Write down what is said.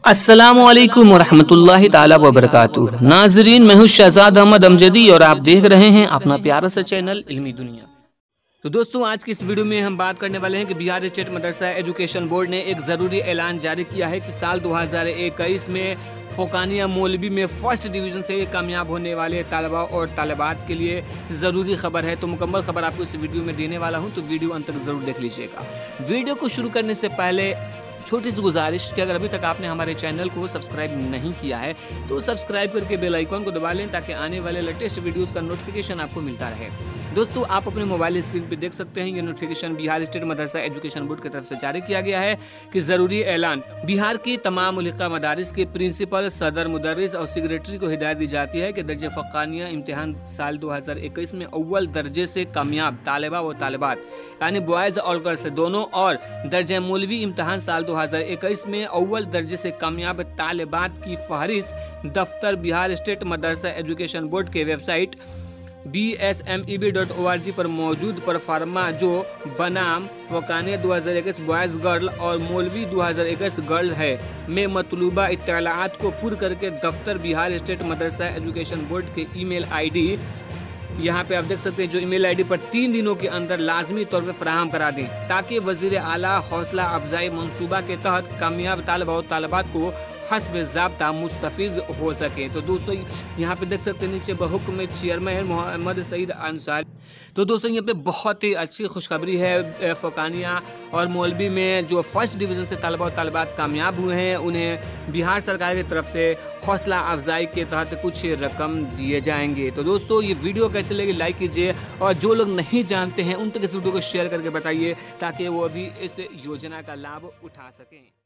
अस्सलामुअलैकुम वरहमतुल्लाहि ताला वबरकातुहू। नाजरीन, मैं हूँ शहजाद अहमद अमजदी और आप देख रहे हैं अपना प्यारा सा चैनल इल्मी दुनिया। तो दोस्तों, आज की इस वीडियो में हम बात करने वाले हैं कि बिहार स्टेट मदरसा एजुकेशन बोर्ड ने एक ज़रूरी ऐलान जारी किया है कि साल 2021 में फोकानिया मौलवी में फर्स्ट डिवीज़न से कामयाब होने वाले तालबा और तालिबात के लिए ज़रूरी खबर है। तो मुकम्मल खबर आपको इस वीडियो में देने वाला हूं, तो वीडियो अंत तक ज़रूर देख लीजिएगा। वीडियो को शुरू करने से पहले छोटी सी गुजारिश कि अगर अभी तक आपने हमारे चैनल को सब्सक्राइब नहीं किया है तो सब्सक्राइब करके बेल आइकॉन को दबा लें ताकि आने वाले लेटेस्ट वीडियोस का नोटिफिकेशन आपको मिलता रहे। दोस्तों, आप अपने मोबाइल स्क्रीन पर देख सकते हैं ये नोटिफिकेशन बिहार स्टेट मदरसा एजुकेशन बोर्ड की तरफ से जारी किया गया है कि ज़रूरी ऐलान। बिहार की तमाम उलिका मदारिस के प्रिंसिपल, सदर, मुदर्रिस और सेक्रेटरी को हिदायत दी जाती है कि दर्जे फ़क़ानिया इम्तिहान साल 2021 में अव्वल दर्जे से कामयाब तालिबा व तालिबात यानी बॉयज़ और गर्ल्स दोनों और दर्जे मौलवी इम्तिहान साल 2021 में अव्वल दर्जे से कामयाब तालिबात की फहरिस्त दफ्तर बिहार स्टेट मदरसा एजुकेशन बोर्ड के वेबसाइट bsmeb.org पर मौजूद परफार्मा जो बनाम फ़क़ानिया 2021 बॉयज़ गर्ल और मौलवी 2021 गर्ल है में मतलूबा इत्तलाआत को पुर करके दफ्तर बिहार स्टेट मदरसा एजुकेशन बोर्ड के ईमेल आईडी, यहाँ पे आप देख सकते हैं जो ईमेल आईडी पर 3 दिनों के अंदर लाजमी तौर पर फराहम करा दें ताकि वज़ीर आला हौसला अफजाई मंसूबा के तहत कामयाब तालिबा और तालिबात को हस्ब ज़ाब्ता मुस्तफ़िज़ हो सके। तो दोस्तों, यहाँ पे देख सकते हैं नीचे बहुक्म चेयरमैन मोहम्मद सईद अंसारी। तो दोस्तों, यहाँ पे बहुत ही अच्छी खुशखबरी है। फ़क़ानिया और मौलवी में जो फर्स्ट डिवीज़न से तालिबा और तालिबात कामयाब हुए हैं उन्हें बिहार सरकार की तरफ से हौसला अफजाई के तहत कुछ रकम दिए जाएंगे। तो दोस्तों, ये वीडियो कैसे लगे लाइक कीजिए और जो लोग नहीं जानते हैं उन तक इस वीडियो को शेयर करके बताइए ताकि वो भी इस योजना का लाभ उठा सकें।